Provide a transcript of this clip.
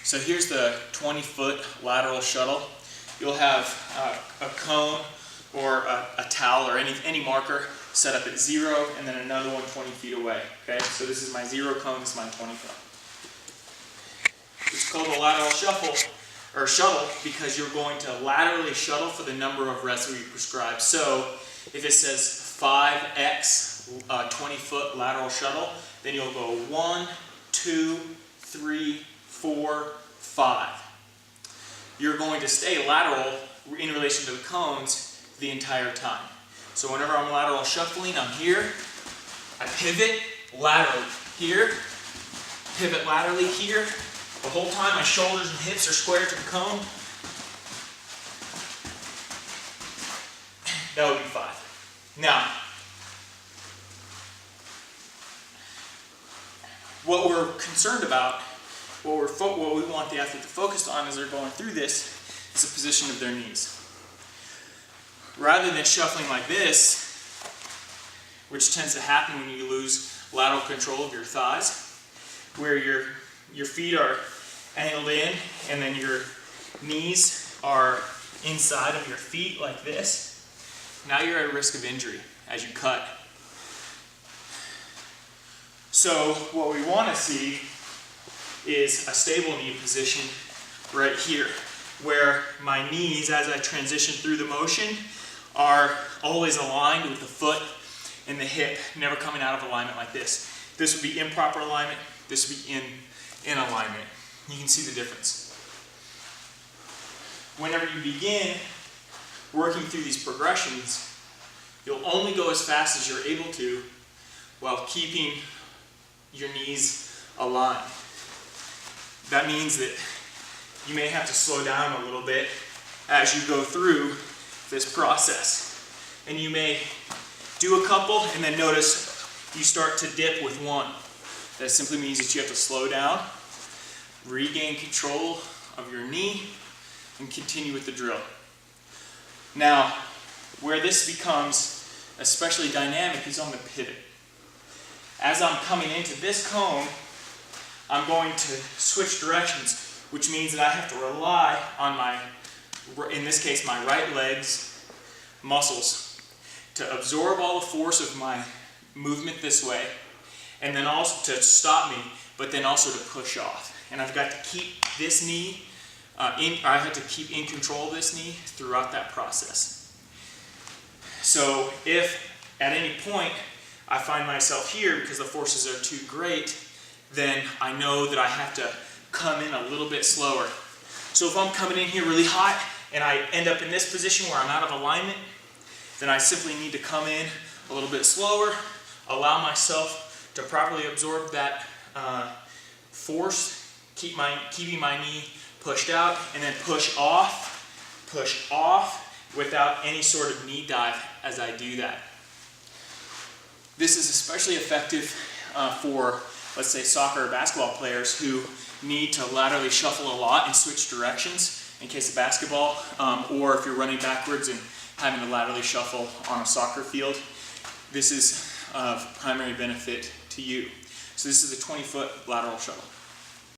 So here's the 20-foot lateral shuttle. You'll have a cone or a towel or any marker set up at 0 and then another one 20 feet away. Okay, so this is my 0 cone, this is my 20 cone. It's called a lateral shuffle or shuttle because you're going to laterally shuttle for the number of reps that you prescribe. So if it says 5x 20-foot lateral shuttle, then you'll go 1, 2, 3, 4, 5. You're going to stay lateral in relation to the cones the entire time. So whenever I'm lateral shuffling, I'm here, I pivot laterally here, pivot laterally here. The whole time my shoulders and hips are square to the cone. That would be 5. Now, what we're concerned about, what we want the athlete to focus on as they're going through this is the position of their knees. Rather than shuffling like this, which tends to happen when you lose lateral control of your thighs, where your feet are angled in and then your knees are inside of your feet like this, now you're at risk of injury as you cut. So what we want to see is a stable knee position right here, where my knees, as I transition through the motion, are always aligned with the foot and the hip, never coming out of alignment like this. This would be improper alignment, this would be in alignment. You can see the difference. Whenever you begin working through these progressions, you'll only go as fast as you're able to while keeping your knees aligned. That means that you may have to slow down a little bit as you go through this process. And you may do a couple and then notice you start to dip with one. That simply means that you have to slow down, regain control of your knee, and continue with the drill. Now, where this becomes especially dynamic is on the pivot. As I'm coming into this cone, I'm going to switch directions, which means that I have to rely on my, in this case, my right leg's muscles to absorb all the force of my movement this way, and then also to stop me, but then also to push off. And I've got to keep this knee, I have to keep in control of this knee throughout that process. So if at any point I find myself here because the forces are too great, then I know that I have to come in a little bit slower. So if I'm coming in here really hot and I end up in this position where I'm out of alignment, then I simply need to come in a little bit slower, allow myself to properly absorb that force, keeping my knee pushed out, and then push off without any sort of knee dive as I do that. This is especially effective for, let's say, soccer or basketball players who need to laterally shuffle a lot and switch directions in case of basketball, or if you're running backwards and having to laterally shuffle on a soccer field. This is of primary benefit to you. So this is a 20-foot lateral shuttle.